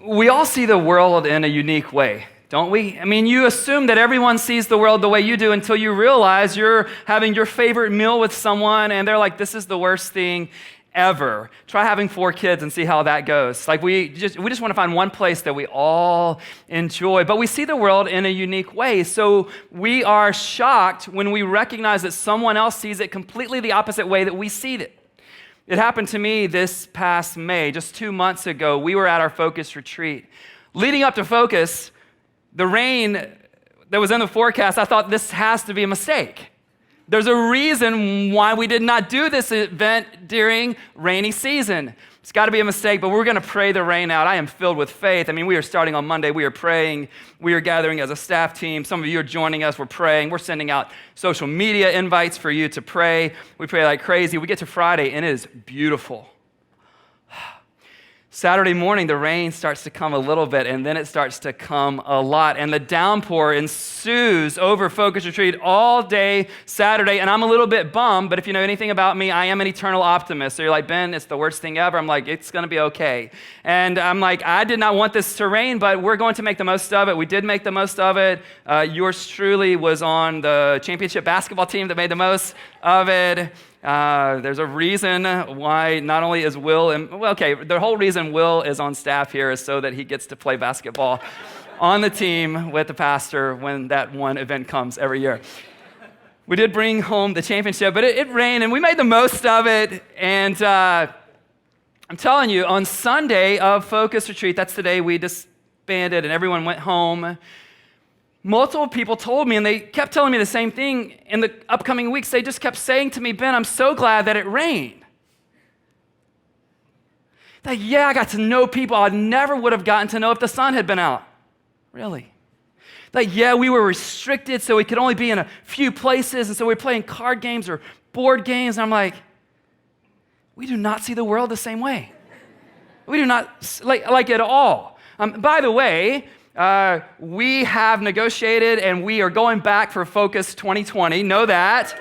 We all see the world in a unique way, don't we? I mean, you assume that everyone sees the world the way you do until you realize you're having your favorite meal with someone and they're like, this is the worst thing ever. Try having 4 kids and see how that goes. Like we just want to find one place that we all enjoy, but we see the world in a unique way. So we are shocked when we recognize that someone else sees it completely the opposite way that we see it. It happened to me this past May, just 2 months ago. We were at our Focus retreat. Leading up to Focus, the rain that was in the forecast, I thought this has to be a mistake. There's a reason why we did not do this event during rainy season. It's got to be a mistake, but we're going to pray the rain out. I am filled with faith. I mean, we are starting on Monday. We are praying. We are gathering as a staff team. Some of you are joining us. We're praying. We're sending out social media invites for you to pray. We pray like crazy. We get to Friday, and it is beautiful. Saturday morning, the rain starts to come a little bit, and then it starts to come a lot. And the downpour ensues over Focus Retreat all day Saturday. And I'm a little bit bummed, but if you know anything about me, I am an eternal optimist. So you're like, Ben, it's the worst thing ever. I'm like, it's going to be okay. And I'm like, I did not want this to rain, but we're going to make the most of it. We did make the most of it. Yours truly was on the championship basketball team that made the most of it. There's a reason why not only is Will, the whole reason Will is on staff here is so that he gets to play basketball on the team with the pastor when that one event comes every year. We did bring home the championship, but it rained and we made the most of it. And I'm telling you, on Sunday of Focus Retreat, that's the day we disbanded and everyone went home. Multiple people told me, and they kept telling me the same thing in the upcoming weeks. They just kept saying to me, Ben, I'm so glad that it rained. Like, yeah, I got to know people I never would have gotten to know if the sun had been out. Really? Like, yeah, we were restricted, so we could only be in a few places, and so we were playing card games or board games, and I'm like, we do not see the world the same way. We do not like at all. By the way, we have negotiated and we are going back for Focus 2020. Know that.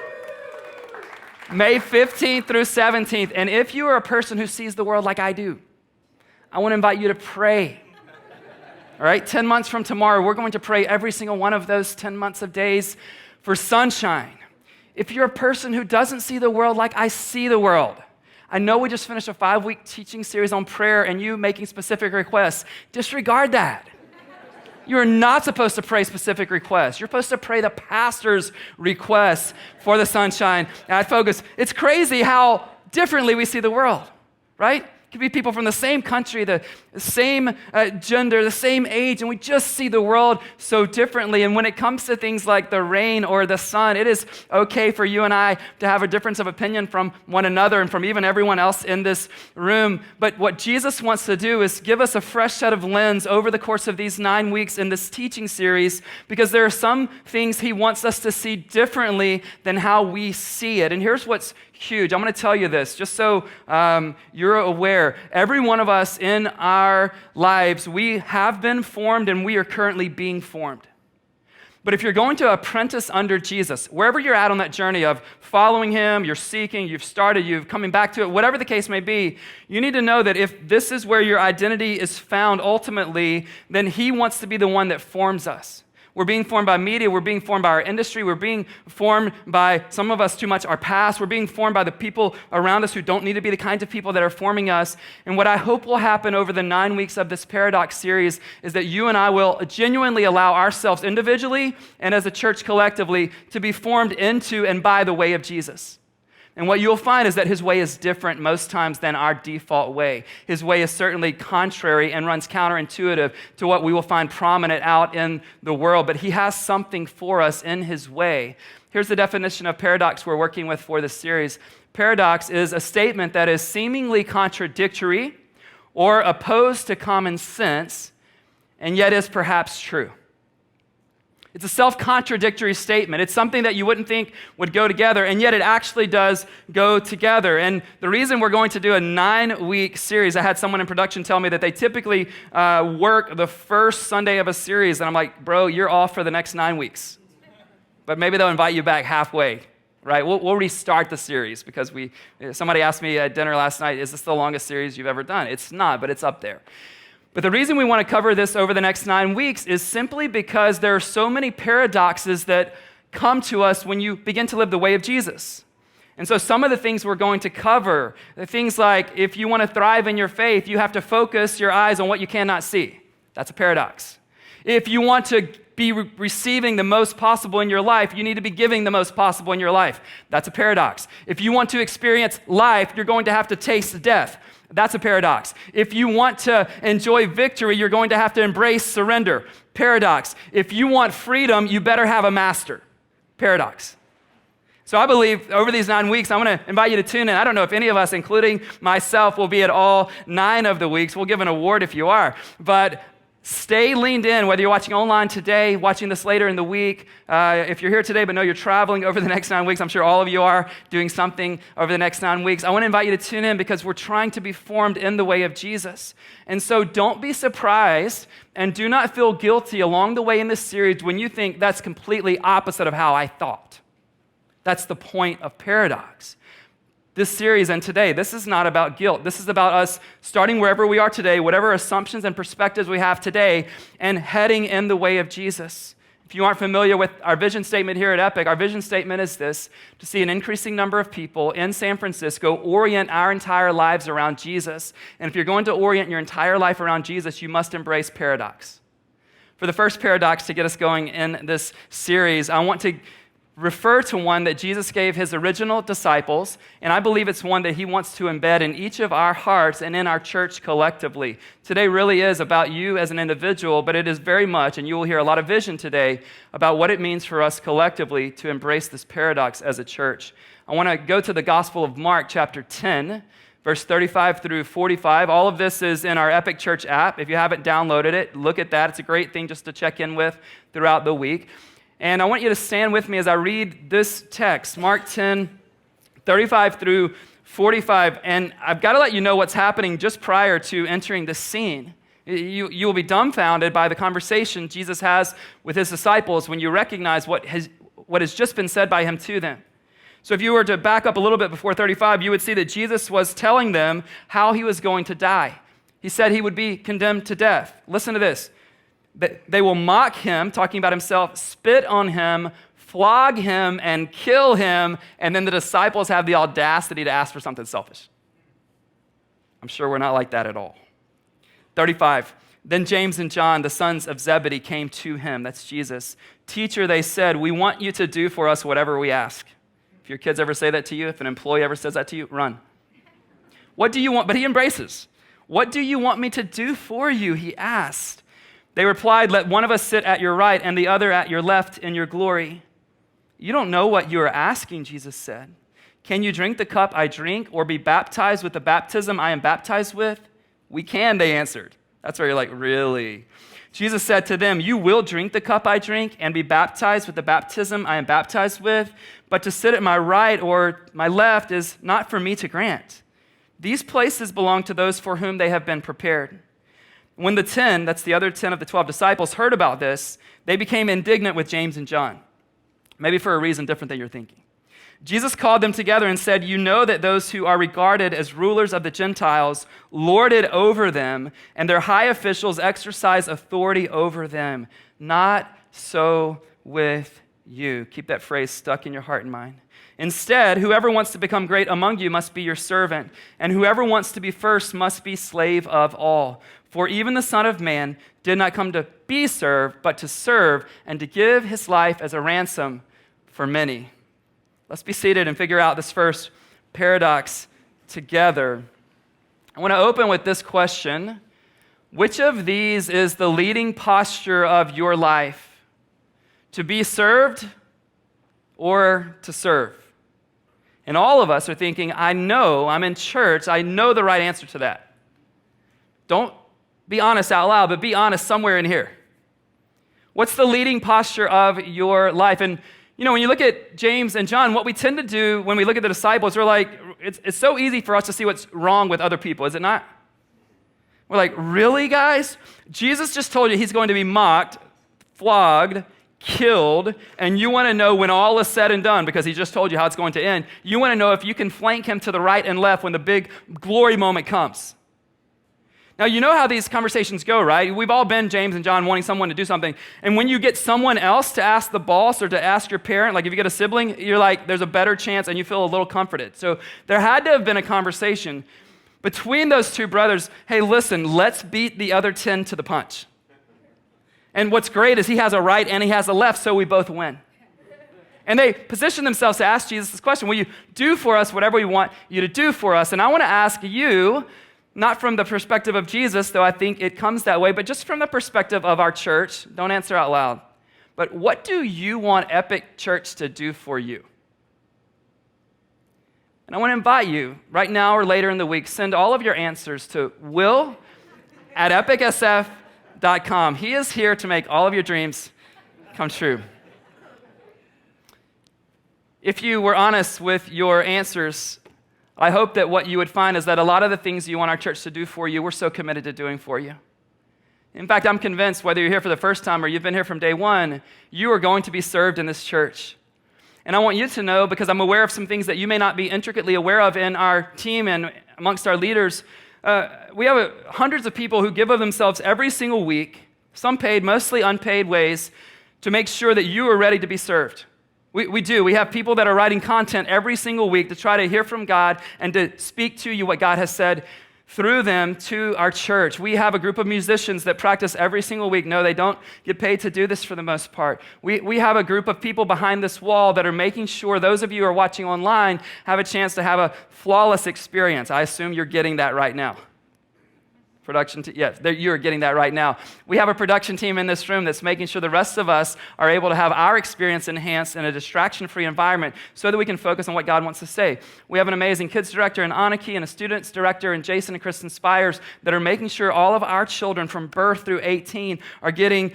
May 15th through 17th. And if you are a person who sees the world like I do, I want to invite you to pray. All right, 10 months from tomorrow, we're going to pray every single one of those 10 months of days for sunshine. If you're a person who doesn't see the world like I see the world, I know we just finished a 5-week teaching series on prayer and you making specific requests. Disregard that. You're not supposed to pray specific requests. You're supposed to pray the pastor's requests for the sunshine at Focus. It's crazy how differently we see the world, right? It could be people from the same country, the same gender, the same age, and we just see the world so differently. And when it comes to things like the rain or the sun, it is okay for you and I to have a difference of opinion from one another and from even everyone else in this room. But what Jesus wants to do is give us a fresh set of lens over the course of these 9 weeks in this teaching series, because there are some things he wants us to see differently than how we see it. And here's what's huge. I'm going to tell you this, just so you're aware. Every one of us in our lives, we have been formed and we are currently being formed. But if you're going to apprentice under Jesus, wherever you're at on that journey of following him, you're seeking, you've started, you're coming back to it, whatever the case may be, you need to know that if this is where your identity is found ultimately, then he wants to be the one that forms us. We're being formed by media. We're being formed by our industry. We're being formed by, some of us too much, our past. We're being formed by the people around us who don't need to be the kinds of people that are forming us. And what I hope will happen over the 9 weeks of this Paradox series is that you and I will genuinely allow ourselves individually and as a church collectively to be formed into and by the way of Jesus. And what you'll find is that his way is different most times than our default way. His way is certainly contrary and runs counterintuitive to what we will find prominent out in the world, but he has something for us in his way. Here's the definition of paradox we're working with for this series. Paradox is a statement that is seemingly contradictory or opposed to common sense, and yet is perhaps true. It's a self-contradictory statement. It's something that you wouldn't think would go together, and yet it actually does go together. And the reason we're going to do a 9-week series, I had someone in production tell me that they typically work the first Sunday of a series, and I'm like, bro, you're off for the next 9 weeks. But maybe they'll invite you back halfway, right? We'll restart the series because somebody asked me at dinner last night, is this the longest series you've ever done? It's not, but it's up there. But the reason we want to cover this over the next 9 weeks is simply because there are so many paradoxes that come to us when you begin to live the way of Jesus. And so some of the things we're going to cover, the things like if you want to thrive in your faith, you have to focus your eyes on what you cannot see. That's a paradox. If you want to be receiving the most possible in your life, you need to be giving the most possible in your life. That's a paradox. If you want to experience life, you're going to have to taste death. That's a paradox. If you want to enjoy victory, you're going to have to embrace surrender. Paradox. If you want freedom, you better have a master. Paradox. So I believe over these 9 weeks, I want to invite you to tune in. I don't know if any of us, including myself, will be at all 9 of the weeks. We'll give an award if you are. But stay leaned in, whether you're watching online today, watching this later in the week. If you're here today but know you're traveling over the next 9 weeks, I'm sure all of you are doing something over the next 9 weeks. I want to invite you to tune in because we're trying to be formed in the way of Jesus. And so don't be surprised and do not feel guilty along the way in this series when you think that's completely opposite of how I thought. That's the point of paradox. This series and today, this is not about guilt. This is about us starting wherever we are today, whatever assumptions and perspectives we have today, and heading in the way of Jesus. If you aren't familiar with our vision statement here at Epic, our vision statement is this: to see an increasing number of people in San Francisco orient our entire lives around Jesus. And if you're going to orient your entire life around Jesus, you must embrace paradox. For the first paradox to get us going in this series, I want to refer to one that Jesus gave his original disciples, and I believe it's one that he wants to embed in each of our hearts and in our church collectively. Today really is about you as an individual, but it is very much, and you will hear a lot of vision today about what it means for us collectively to embrace this paradox as a church. I want to go to the Gospel of Mark, chapter 10, verse 35 through 45. All of this is in our Epic Church app. If you haven't downloaded it, look at that. It's a great thing just to check in with throughout the week. And I want you to stand with me as I read this text, Mark 10, 35 through 45. And I've got to let you know what's happening just prior to entering the scene. You will be dumbfounded by the conversation Jesus has with his disciples when you recognize what has just been said by him to them. So if you were to back up a little bit before 35, you would see that Jesus was telling them how he was going to die. He said he would be condemned to death. Listen to this. They will mock him, talking about himself, spit on him, flog him, and kill him, and then the disciples have the audacity to ask for something selfish. I'm sure we're not like that at all. 35, then James and John, the sons of Zebedee, came to him. That's Jesus. Teacher, they said, we want you to do for us whatever we ask. If your kids ever say that to you, if an employee ever says that to you, run. What do you want? But he embraces. What do you want me to do for you? He asked. They replied, let one of us sit at your right and the other at your left in your glory. You don't know what you are asking, Jesus said. Can you drink the cup I drink or be baptized with the baptism I am baptized with? We can, they answered. That's where you're like, really? Jesus said to them, you will drink the cup I drink and be baptized with the baptism I am baptized with, but to sit at my right or my left is not for me to grant. These places belong to those for whom they have been prepared. When the 10, that's the other 10 of the 12 disciples, heard about this, they became indignant with James and John, maybe for a reason different than you're thinking. Jesus called them together and said, you know that those who are regarded as rulers of the Gentiles lord it over them, and their high officials exercise authority over them. Not so with you. Keep that phrase stuck in your heart and mind. Instead, whoever wants to become great among you must be your servant, and whoever wants to be first must be slave of all. For even the Son of Man did not come to be served, but to serve and to give his life as a ransom for many. Let's be seated and figure out this first paradox together. I want to open with this question. Which of these is the leading posture of your life? To be served or to serve? And all of us are thinking, I know, I'm in church, I know the right answer to that. Don't be honest out loud, but be honest somewhere in here. What's the leading posture of your life? And when you look at James and John, what we tend to do when we look at the disciples, we're like, it's so easy for us to see what's wrong with other people, is it not? We're like, really, guys? Jesus just told you he's going to be mocked, flogged, killed, and you want to know when all is said and done because he just told you how it's going to end. You want to know if you can flank him to the right and left when the big glory moment comes. Now, you know how these conversations go, right? We've all been James and John wanting someone to do something. And when you get someone else to ask the boss or to ask your parent, like if you get a sibling, you're like, there's a better chance and you feel a little comforted. So there had to have been a conversation between those two brothers. Hey, listen, let's beat the other 10 to the punch. And what's great is he has a right and he has a left, so we both win. And they position themselves to ask Jesus this question, will you do for us whatever we want you to do for us? And I want to ask you, not from the perspective of Jesus, though I think it comes that way, but just from the perspective of our church. Don't answer out loud. But what do you want Epic Church to do for you? And I want to invite you, right now or later in the week, send all of your answers to will@epicsf.com. He is here to make all of your dreams come true. If you were honest with your answers, I hope that what you would find is that a lot of the things you want our church to do for you, we're so committed to doing for you. In fact, I'm convinced whether you're here for the first time or you've been here from day one, you are going to be served in this church. And I want you to know, because I'm aware of some things that you may not be intricately aware of in our team and amongst our leaders, we have hundreds of people who give of themselves every single week, some paid, mostly unpaid ways, to make sure that you are ready to be served. We do. We have people that are writing content every single week to try to hear from God and to speak to you what God has said through them to our church. We have a group of musicians that practice every single week. No, they don't get paid to do this for the most part. We have a group of people behind this wall that are making sure those of you who are watching online have a chance to have a flawless experience. I assume you're getting that right now. Yes, you're getting that right now. We have a production team in this room that's making sure the rest of us are able to have our experience enhanced in a distraction-free environment so that we can focus on what God wants to say. We have an amazing kids director in Aniki and a students director in Jason and Kristen Spires that are making sure all of our children from birth through 18 are getting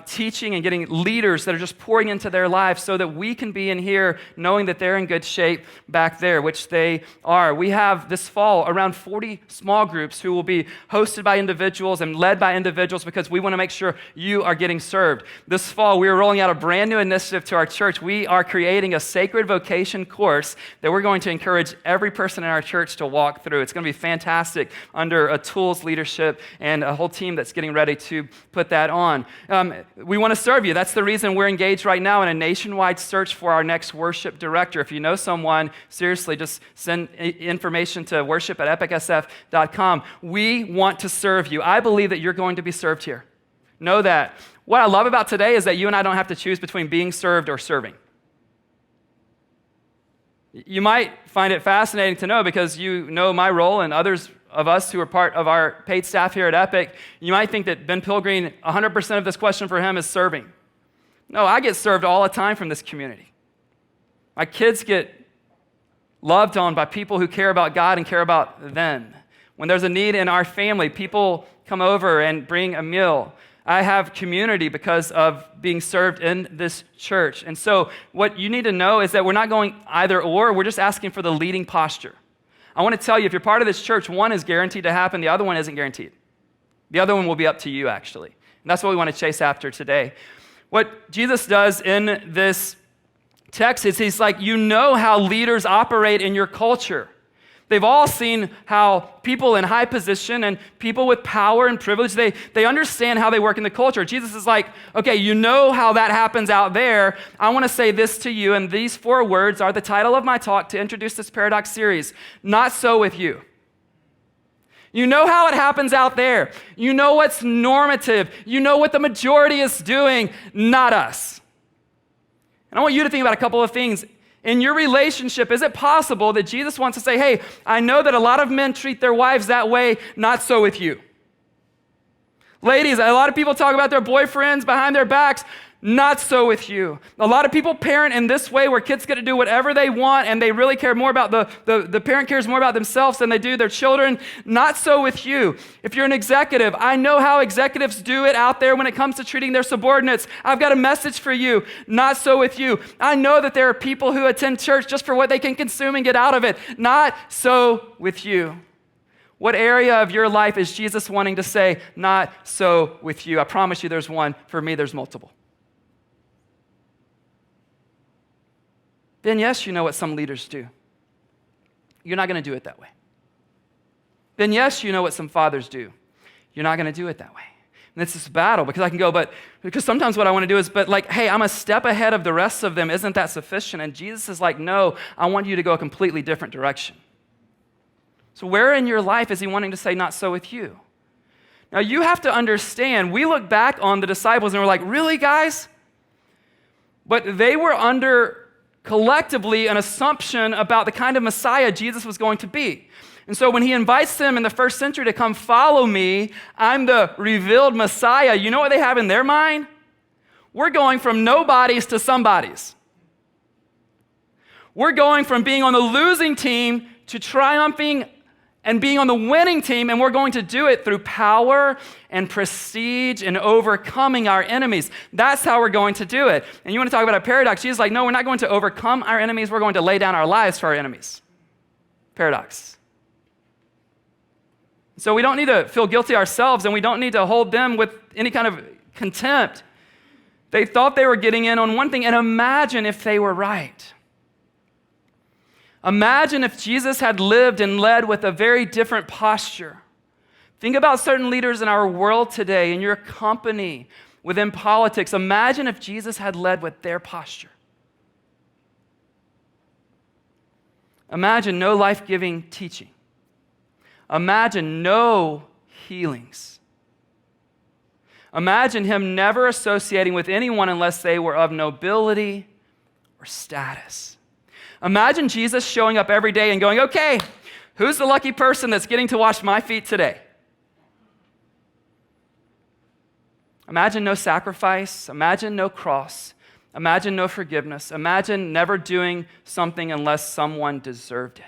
teaching and getting leaders that are just pouring into their lives so that we can be in here knowing that they're in good shape back there, which they are. We have this fall around 40 small groups who will be hosted by individuals and led by individuals because we want to make sure you are getting served. This fall, we are rolling out a brand new initiative to our church. We are creating a sacred vocation course that we're going to encourage every person in our church to walk through. It's going to be fantastic under a tools leadership and a whole team that's getting ready to put that on. We want to serve you. That's the reason we're engaged right now in a nationwide search for our next worship director. If you know someone, seriously, just send information to worship@epicsf.com. We want to serve you. I believe that you're going to be served here. Know that. What I love about today is that you and I don't have to choose between being served or serving. You might find it fascinating to know because you know my role and others of us who are part of our paid staff here at Epic. You might think that Ben Pilgreen, 100% of this question for him is serving. No, I get served all the time from this community. My kids get loved on by people who care about God and care about them. When there's a need in our family, people come over and bring a meal. I have community because of being served in this church. And so what you need to know is that we're not going either or, we're just asking for the leading posture. I want to tell you, if you're part of this church, one is guaranteed to happen, the other one isn't guaranteed. The other one will be up to you, actually. And that's what we want to chase after today. What Jesus does in this text is he's like, you know how leaders operate in your culture. They've all seen how people in high position and people with power and privilege, they understand how they work in the culture. Jesus is like, okay, you know how that happens out there. I want to say this to you, and these 4 words are the title of my talk to introduce this Paradox series. Not so with you. You know how it happens out there. You know what's normative. You know what the majority is doing, not us. And I want you to think about a couple of things. In your relationship, is it possible that Jesus wants to say, hey, I know that a lot of men treat their wives that way, not so with you. Ladies, a lot of people talk about their boyfriends behind their backs. Not so with you. A lot of people parent in this way where kids get to do whatever they want and they really care more about the parent cares more about themselves than they do their children. Not so with you. If you're an executive, I know how executives do it out there when it comes to treating their subordinates. I've got a message for you. Not so with you. I know that there are people who attend church just for what they can consume and get out of it. Not so with you. What area of your life is Jesus wanting to say, not so with you? I promise you there's one. For me, there's multiple. Then yes, you know what some leaders do. You're not going to do it that way. Then yes, you know what some fathers do. You're not going to do it that way. And it's this battle because I can go, because sometimes what I want to do is, hey, I'm a step ahead of the rest of them. Isn't that sufficient? And Jesus is like, no, I want you to go a completely different direction. So where in your life is he wanting to say, not so with you? Now you have to understand, we look back on the disciples and we're like, really, guys? But they were under collectively an assumption about the kind of Messiah Jesus was going to be. And so when he invites them in the first century to come follow me, I'm the revealed Messiah, you know what they have in their mind? We're going from nobodies to somebodies. We're going from being on the losing team to triumphing and being on the winning team, and we're going to do it through power and prestige and overcoming our enemies. That's how we're going to do it. And you want to talk about a paradox? Jesus is like, no, we're not going to overcome our enemies. We're going to lay down our lives for our enemies. Paradox. So we don't need to feel guilty ourselves, and we don't need to hold them with any kind of contempt. They thought they were getting in on one thing, and imagine if they were right. Imagine if Jesus had lived and led with a very different posture. Think about certain leaders in our world today, in your company, within politics. Imagine if Jesus had led with their posture. Imagine no life-giving teaching. Imagine no healings. Imagine him never associating with anyone unless they were of nobility or status. Imagine Jesus showing up every day and going, okay, who's the lucky person that's getting to wash my feet today? Imagine no sacrifice. Imagine no cross. Imagine no forgiveness. Imagine never doing something unless someone deserved it.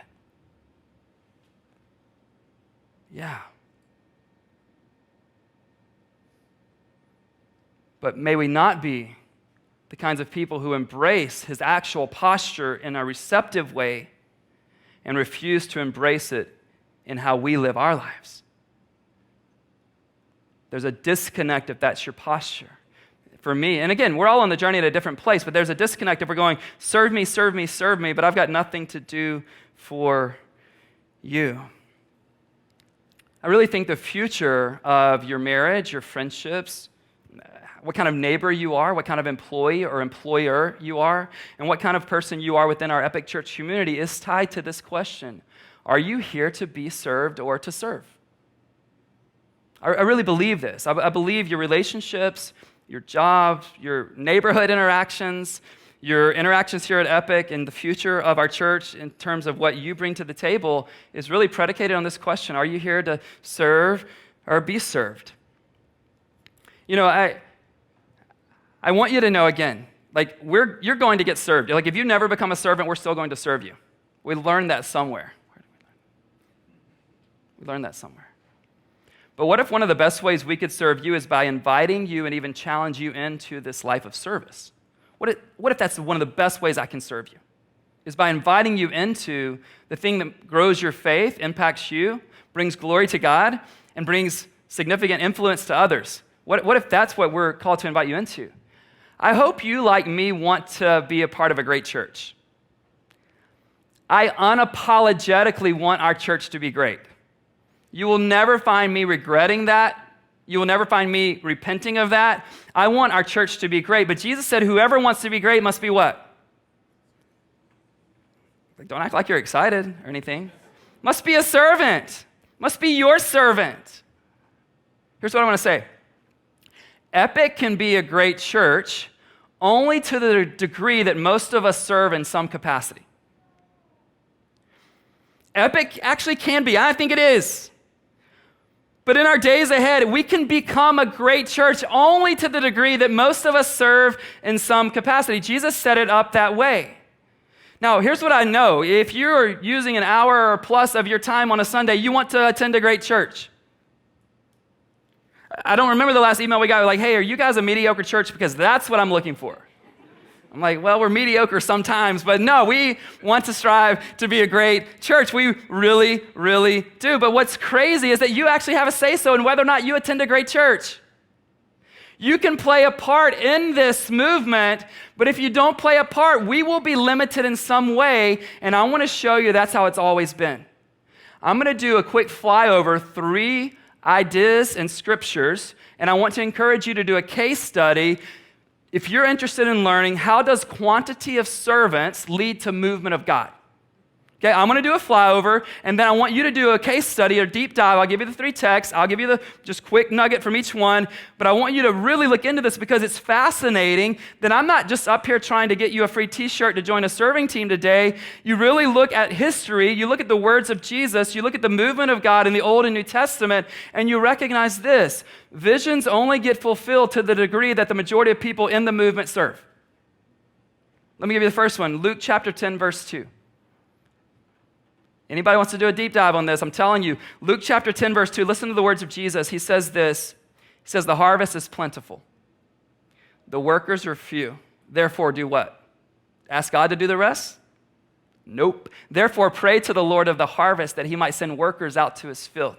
Yeah. But may we not be the kinds of people who embrace his actual posture in a receptive way and refuse to embrace it in how we live our lives. There's a disconnect if that's your posture. For me, and again, we're all on the journey at a different place, but there's a disconnect if we're going, serve me, serve me, serve me, but I've got nothing to do for you. I really think the future of your marriage, your friendships, what kind of neighbor you are, what kind of employee or employer you are, and what kind of person you are within our Epic Church community is tied to this question. Are you here to be served or to serve? I really believe this. I believe your relationships, your job, your neighborhood interactions, your interactions here at Epic, and the future of our church in terms of what you bring to the table is really predicated on this question. Are you here to serve or be served? You know, I want you to know again, like you're going to get served. Like if you never become a servant, we're still going to serve you. We learned that somewhere. Where did we learn that? We learned that somewhere. But what if one of the best ways we could serve you is by inviting you and even challenge you into this life of service? What if that's one of the best ways I can serve you? Is by inviting you into the thing that grows your faith, impacts you, brings glory to God, and brings significant influence to others. What if that's what we're called to invite you into? I hope you, like me, want to be a part of a great church. I unapologetically want our church to be great. You will never find me regretting that. You will never find me repenting of that. I want our church to be great. But Jesus said, whoever wants to be great must be what? Don't act like you're excited or anything. Must be a servant. Must be your servant. Here's what I want to say. Epic can be a great church only to the degree that most of us serve in some capacity. Epic actually can be. I think it is. But in our days ahead, we can become a great church only to the degree that most of us serve in some capacity. Jesus set it up that way. Now, here's what I know. If you're using an hour or plus of your time on a Sunday, you want to attend a great church. I don't remember the last email we got, like, hey, are you guys a mediocre church? Because that's what I'm looking for. I'm like, well, we're mediocre sometimes, but no, we want to strive to be a great church. We really, really do. But what's crazy is that you actually have a say-so in whether or not you attend a great church. You can play a part in this movement, but if you don't play a part, we will be limited in some way, and I want to show you that's how it's always been. I'm going to do a quick flyover, 3 ideas and scriptures, and I want to encourage you to do a case study. If you're interested in learning, how does quantity of servants lead to movement of God? Okay, I'm going to do a flyover, and then I want you to do a case study or deep dive. I'll give you the 3 texts. I'll give you the just quick nugget from each one, but I want you to really look into this because it's fascinating that I'm not just up here trying to get you a free t-shirt to join a serving team today. You really look at history, you look at the words of Jesus, you look at the movement of God in the Old and New Testament, and you recognize this. Visions only get fulfilled to the degree that the majority of people in the movement serve. Let me give you the first one, Luke chapter 10, verse 2. Anybody wants to do a deep dive on this? I'm telling you, Luke chapter 10, verse 2, listen to the words of Jesus. He says this, he says, the harvest is plentiful. The workers are few. Therefore, do what? Ask God to do the rest? Nope. Therefore, pray to the Lord of the harvest that he might send workers out to his field.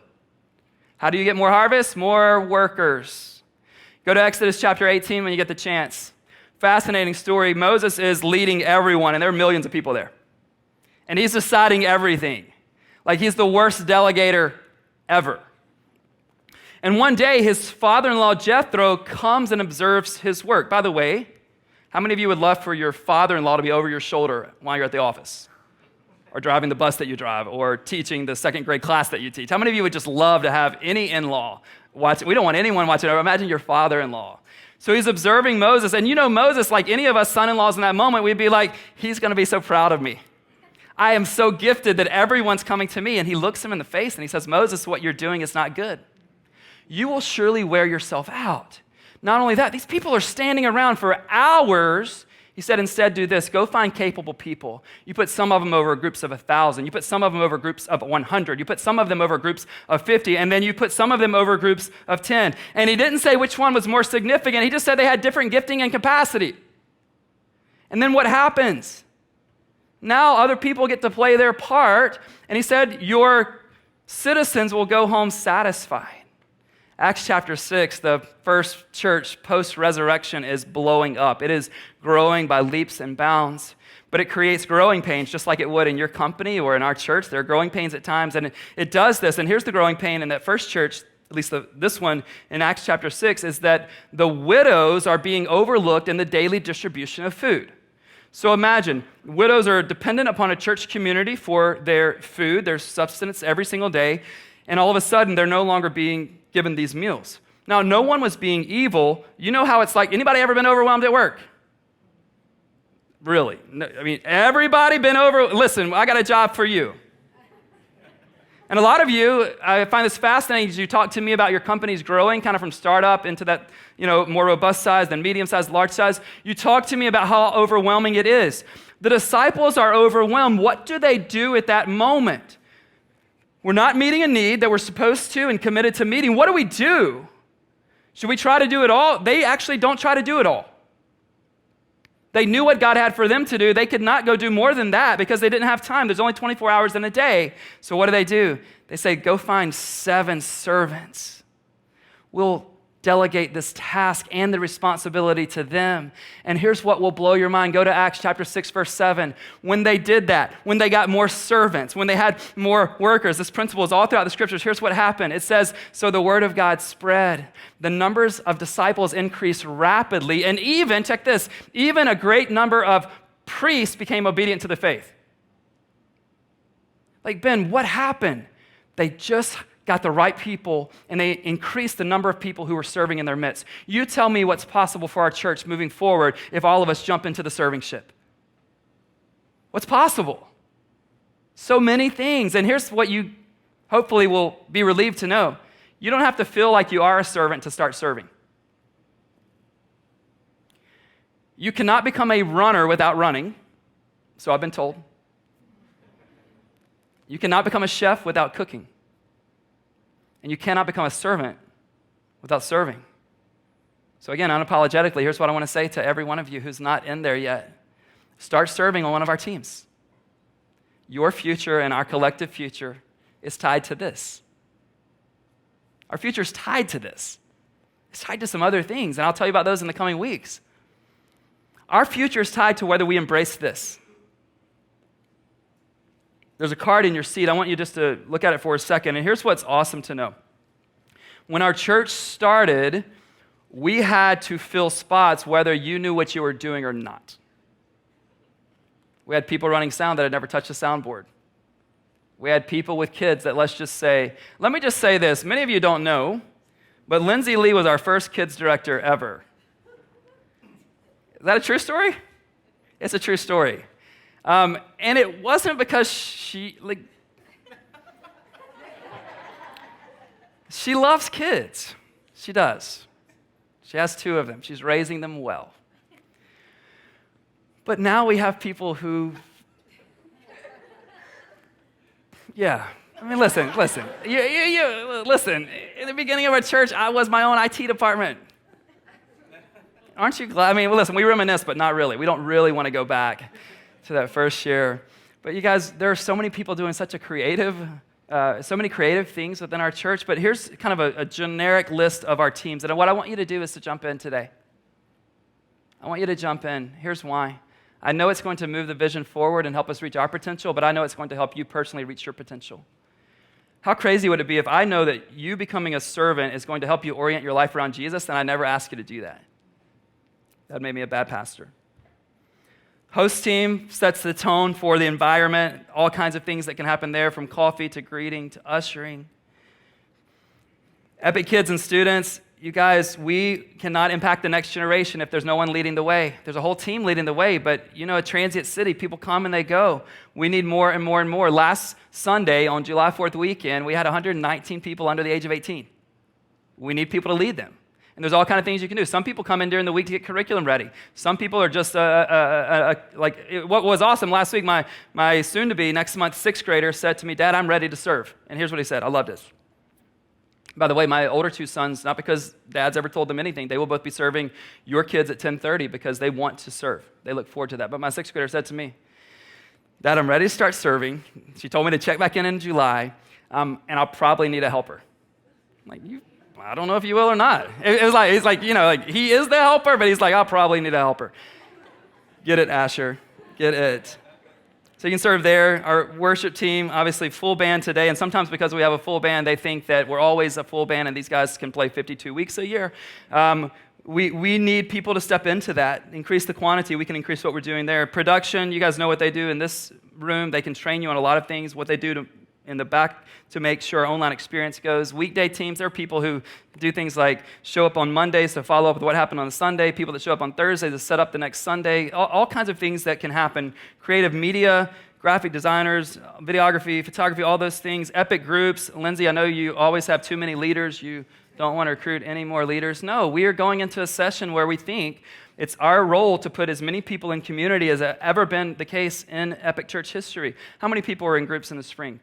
How do you get more harvest? More workers. Go to Exodus chapter 18 when you get the chance. Fascinating story. Moses is leading everyone, and there are millions of people there. And he's deciding everything. Like he's the worst delegator ever. And one day, his father-in-law, Jethro, comes and observes his work. By the way, how many of you would love for your father-in-law to be over your shoulder while you're at the office? Or driving the bus that you drive? Or teaching the second grade class that you teach? How many of you would just love to have any in-law watch? We don't want anyone watching over. Imagine your father-in-law. So he's observing Moses. And you know Moses, like any of us son-in-laws in that moment, we'd be like, he's going to be so proud of me. I am so gifted that everyone's coming to me. And he looks him in the face and he says, Moses, what you're doing is not good. You will surely wear yourself out. Not only that, these people are standing around for hours. He said, instead, do this. Go find capable people. You put some of them over groups of 1,000. You put some of them over groups of 100. You put some of them over groups of 50. And then you put some of them over groups of 10. And he didn't say which one was more significant. He just said they had different gifting and capacity. And then what happens? Now other people get to play their part. And he said, your citizens will go home satisfied. Acts chapter 6, the first church post-resurrection is blowing up. It is growing by leaps and bounds, but it creates growing pains just like it would in your company or in our church. There are growing pains at times, and it does this. And here's the growing pain in that first church, at least this one in Acts chapter 6, is that the widows are being overlooked in the daily distribution of food. So imagine, widows are dependent upon a church community for their food, their sustenance every single day, and all of a sudden they're no longer being given these meals. Now, no one was being evil. You know how it's like. Anybody ever been overwhelmed at work? Really? No, I mean, everybody been over. Listen, I got a job for you. And a lot of you, I find this fascinating as you talk to me about your company's growing, kind of from startup into that, more robust size, then medium size, large size. You talk to me about how overwhelming it is. The disciples are overwhelmed. What do they do at that moment? We're not meeting a need that we're supposed to and committed to meeting. What do we do? Should we try to do it all? They actually don't try to do it all. They knew what God had for them to do. They could not go do more than that because they didn't have time. There's only 24 hours in a day. So what do? They say, go find 7 servants. We'll delegate this task and the responsibility to them. And here's what will blow your mind. Go to Acts chapter 6, verse 7. When they did that, when they got more servants, when they had more workers, this principle is all throughout the scriptures. Here's what happened. It says, so the word of God spread. The numbers of disciples increased rapidly. And even, check this, even a great number of priests became obedient to the faith. Like, Ben, what happened? They just got the right people, and they increased the number of people who were serving in their midst. You tell me what's possible for our church moving forward if all of us jump into the serving ship. What's possible? So many things. And here's what you hopefully will be relieved to know. You don't have to feel like you are a servant to start serving. You cannot become a runner without running, so I've been told. You cannot become a chef without cooking. And you cannot become a servant without serving. So again, unapologetically, here's what I want to say to every one of you who's not in there yet. Start serving on one of our teams. Your future and our collective future is tied to this. Our future is tied to this. It's tied to some other things, and I'll tell you about those in the coming weeks. Our future is tied to whether we embrace this. There's a card in your seat. I want you just to look at it for a second, and here's what's awesome to know. When our church started, we had to fill spots whether you knew what you were doing or not. We had people running sound that had never touched a soundboard. We had people with kids that let me just say this. Many of you don't know, but Lindsay Lee was our first kids director ever. Is that a true story? It's a true story. And it wasn't because she loves kids. She does. She has 2 of them. She's raising them well. But now we have people who, listen. Listen, in the beginning of our church, I was my own IT department. Aren't you glad? Listen, we reminisce, but not really. We don't really want to go back to that first year. But you guys, there are so many people doing so many creative things within our church. But here's kind of a generic list of our teams. And what I want you to do is to jump in today. I want you to jump in. Here's why. I know it's going to move the vision forward and help us reach our potential, but I know it's going to help you personally reach your potential. How crazy would it be if I know that you becoming a servant is going to help you orient your life around Jesus, and I never ask you to do that? That made me a bad pastor. Host team sets the tone for the environment, all kinds of things that can happen there, from coffee to greeting to ushering. Epic kids and students, you guys, we cannot impact the next generation if there's no one leading the way. There's a whole team leading the way, but a transient city, people come and they go. We need more and more and more. Last Sunday on July 4th weekend, we had 119 people under the age of 18. We need people to lead them. And there's all kinds of things you can do. Some people come in during the week to get curriculum ready. Some people are just what was awesome last week, my soon-to-be next month 6th grader said to me, "Dad, I'm ready to serve." And here's what he said. I love this. By the way, my older 2 sons, not because Dad's ever told them anything, they will both be serving your kids at 10:30 because they want to serve. They look forward to that. But my 6th grader said to me, "Dad, I'm ready to start serving." She told me to check back in July, and I'll probably need a helper. I'm like, I don't know if you will or not. He's like, he is the helper, but he's like, I'll probably need a helper. Get it, Asher. Get it. So you can serve there. Our worship team, obviously full band today, and sometimes because we have a full band, they think that we're always a full band and these guys can play 52 weeks a year. We need people to step into that, increase the quantity. We can increase what we're doing there. Production, you guys know what they do in this room. They can train you on a lot of things, what they do in the back to make sure our online experience goes. Weekday teams, there are people who do things like show up on Mondays to follow up with what happened on Sunday, people that show up on Thursday to set up the next Sunday, all kinds of things that can happen. Creative media, graphic designers, videography, photography, all those things. Epic groups. Lindsay, I know you always have too many leaders. You don't want to recruit any more leaders. No, we are going into a session where we think it's our role to put as many people in community as ever been the case in Epic Church history. How many people were in groups in the spring?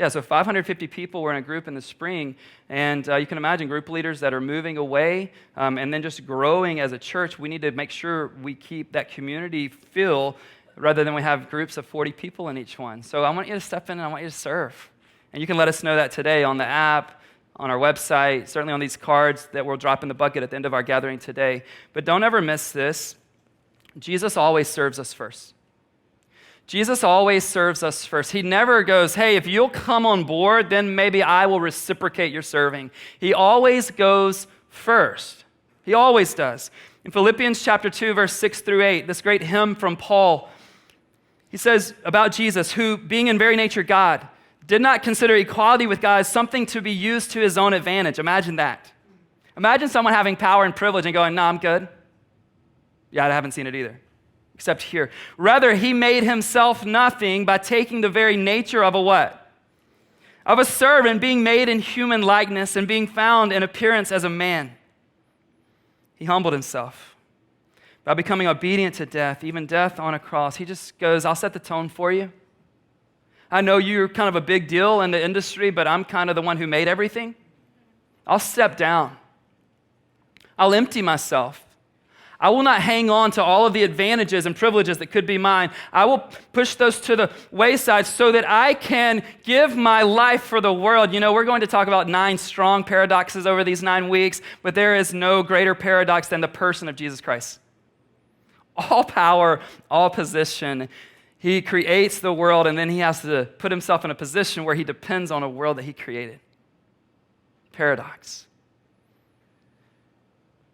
So 550 people were in a group in the spring, and you can imagine group leaders that are moving away and then just growing as a church. We need to make sure we keep that community feel rather than we have groups of 40 people in each one. So I want you to step in and I want you to serve. And you can let us know that today on the app, on our website, certainly on these cards that we'll drop in the bucket at the end of our gathering today. But don't ever miss this. Jesus always serves us first. Jesus always serves us first. He never goes, hey, if you'll come on board, then maybe I will reciprocate your serving. He always goes first. He always does. In Philippians chapter 2, verse 6 through 8, this great hymn from Paul, he says about Jesus, who, being in very nature God, did not consider equality with God as something to be used to his own advantage. Imagine that. Imagine someone having power and privilege and going, no, I'm good. Yeah, I haven't seen it either, except here. Rather, he made himself nothing by taking the very nature of a what? of a servant being made in human likeness and being found in appearance as a man. He humbled himself by becoming obedient to death, even death on a cross. He just goes, I'll set the tone for you. I know you're kind of a big deal in the industry, but I'm kind of the one who made everything. I'll step down. I'll empty myself. I will not hang on to all of the advantages and privileges that could be mine. I will push those to the wayside so that I can give my life for the world. You know, we're going to talk about 9 strong paradoxes over these 9 weeks, but there is no greater paradox than the person of Jesus Christ. All power, all position. He creates the world, and then he has to put himself in a position where he depends on a world that he created. Paradox.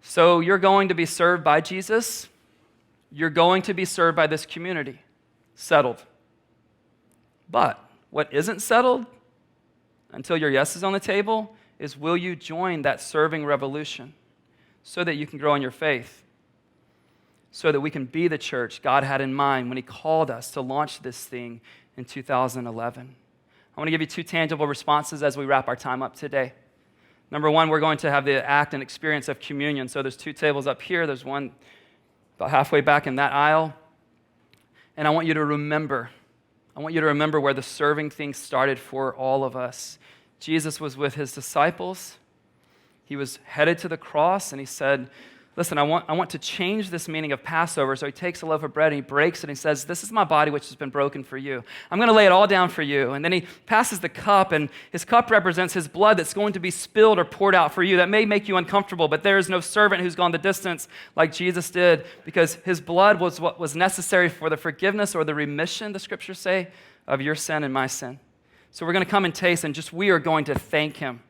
So you're going to be served by Jesus. You're going to be served by this community. Settled. But what isn't settled until your yes is on the table is, will you join that serving revolution so that you can grow in your faith, so that we can be the church God had in mind when he called us to launch this thing in 2011. I want to give you 2 tangible responses as we wrap our time up today. Number 1, we're going to have the act and experience of communion. So there's 2 tables up here. There's one about halfway back in that aisle. And I want you to remember. I want you to remember where the serving thing started for all of us. Jesus was with his disciples. He was headed to the cross, and he said, listen, I want to change this meaning of Passover. So he takes a loaf of bread and he breaks it and he says, this is my body which has been broken for you. I'm going to lay it all down for you. And then he passes the cup, and his cup represents his blood that's going to be spilled or poured out for you. That may make you uncomfortable, but there is no servant who's gone the distance like Jesus did, because his blood was what was necessary for the forgiveness or the remission, the scriptures say, of your sin and my sin. So we're going to come and taste, and we are going to thank him.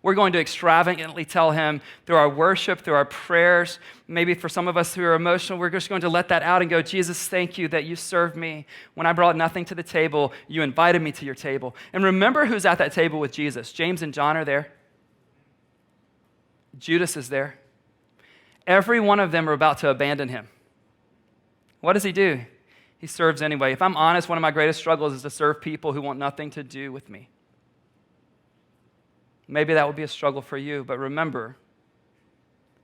We're going to extravagantly tell him through our worship, through our prayers. Maybe for some of us who are emotional, we're just going to let that out and go, Jesus, thank you that you served me. When I brought nothing to the table, you invited me to your table. And remember who's at that table with Jesus. James and John are there. Judas is there. Every one of them are about to abandon him. What does he do? He serves anyway. If I'm honest, one of my greatest struggles is to serve people who want nothing to do with me. Maybe that would be a struggle for you, but remember,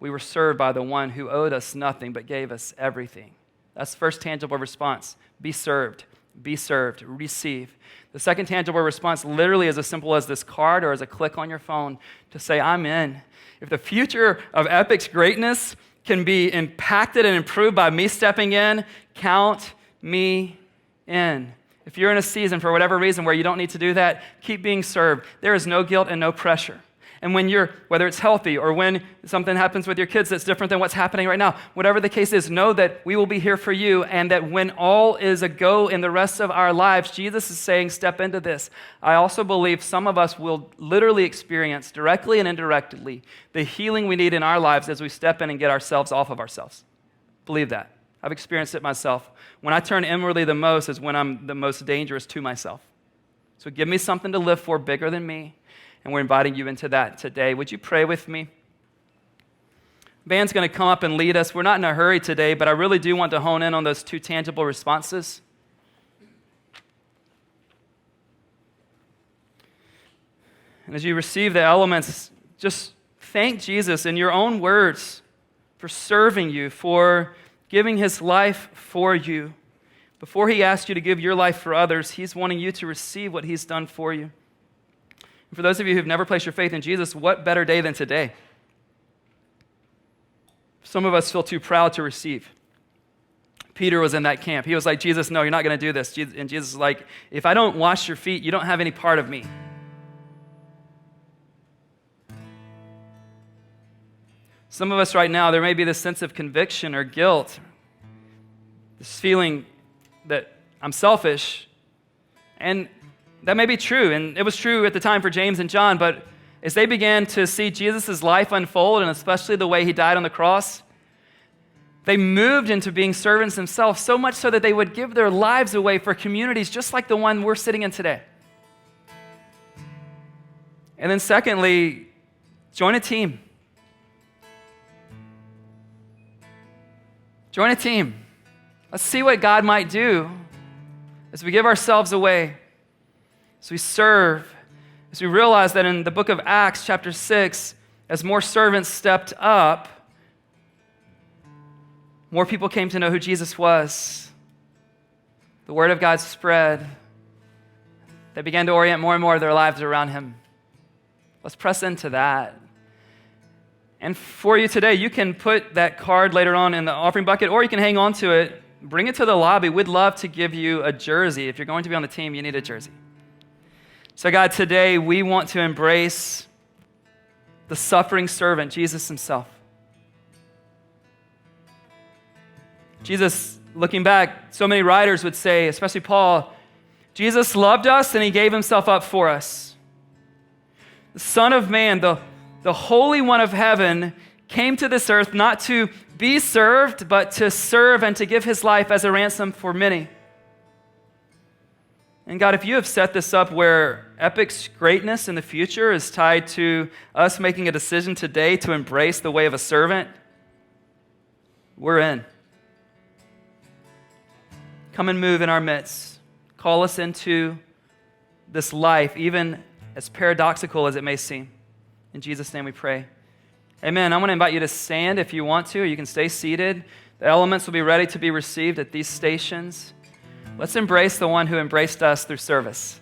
we were served by the one who owed us nothing but gave us everything. That's the first tangible response. Be served, receive. The second tangible response literally is as simple as this card or as a click on your phone to say, I'm in. If the future of Epic's greatness can be impacted and improved by me stepping in, count me in. If you're in a season for whatever reason where you don't need to do that, keep being served. There is no guilt and no pressure. And when whether it's healthy or when something happens with your kids that's different than what's happening right now, whatever the case is, know that we will be here for you, and that when all is a go in the rest of our lives, Jesus is saying, step into this. I also believe some of us will literally experience, directly and indirectly, the healing we need in our lives as we step in and get ourselves off of ourselves. Believe that. I've experienced it myself. When I turn inwardly the most is when I'm the most dangerous to myself. So give me something to live for bigger than me, and we're inviting you into that today. Would you pray with me? Band's going to come up and lead us. We're not in a hurry today, but I really do want to hone in on those 2 tangible responses. And as you receive the elements, just thank Jesus in your own words for serving you, for giving his life for you. Before he asked you to give your life for others, he's wanting you to receive what he's done for you. And for those of you who've never placed your faith in Jesus, what better day than today? Some of us feel too proud to receive. Peter was in that camp. He was like, Jesus, no, you're not going to do this. And Jesus is like, if I don't wash your feet, you don't have any part of me. Some of us right now, there may be this sense of conviction or guilt, this feeling that I'm selfish, and that may be true, and it was true at the time for James and John, but as they began to see Jesus' life unfold, and especially the way he died on the cross, they moved into being servants themselves, so much so that they would give their lives away for communities just like the one we're sitting in today. And then secondly, join a team. Join a team. Let's see what God might do as we give ourselves away, as we serve, As we realize that in the book of Acts, chapter 6, as more servants stepped up, more people came to know who Jesus was. The word of God spread. They began to orient more and more of their lives around him. Let's press into that. And for you today, you can put that card later on in the offering bucket, or you can hang on to it, bring it to the lobby. We'd love to give you a jersey. If you're going to be on the team, you need a jersey. So God, today we want to embrace the suffering servant, Jesus himself. Jesus, looking back, so many writers would say, especially Paul, Jesus loved us and he gave himself up for us. The Son of Man, the Holy One of heaven, came to this earth not to be served, but to serve and to give his life as a ransom for many. And God, if you have set this up where Epic's greatness in the future is tied to us making a decision today to embrace the way of a servant, we're in. Come and move in our midst. Call us into this life, even as paradoxical as it may seem. In Jesus' name we pray. Amen. I want to invite you to stand if you want to, or you can stay seated. The elements will be ready to be received at these stations. Let's embrace the one who embraced us through service.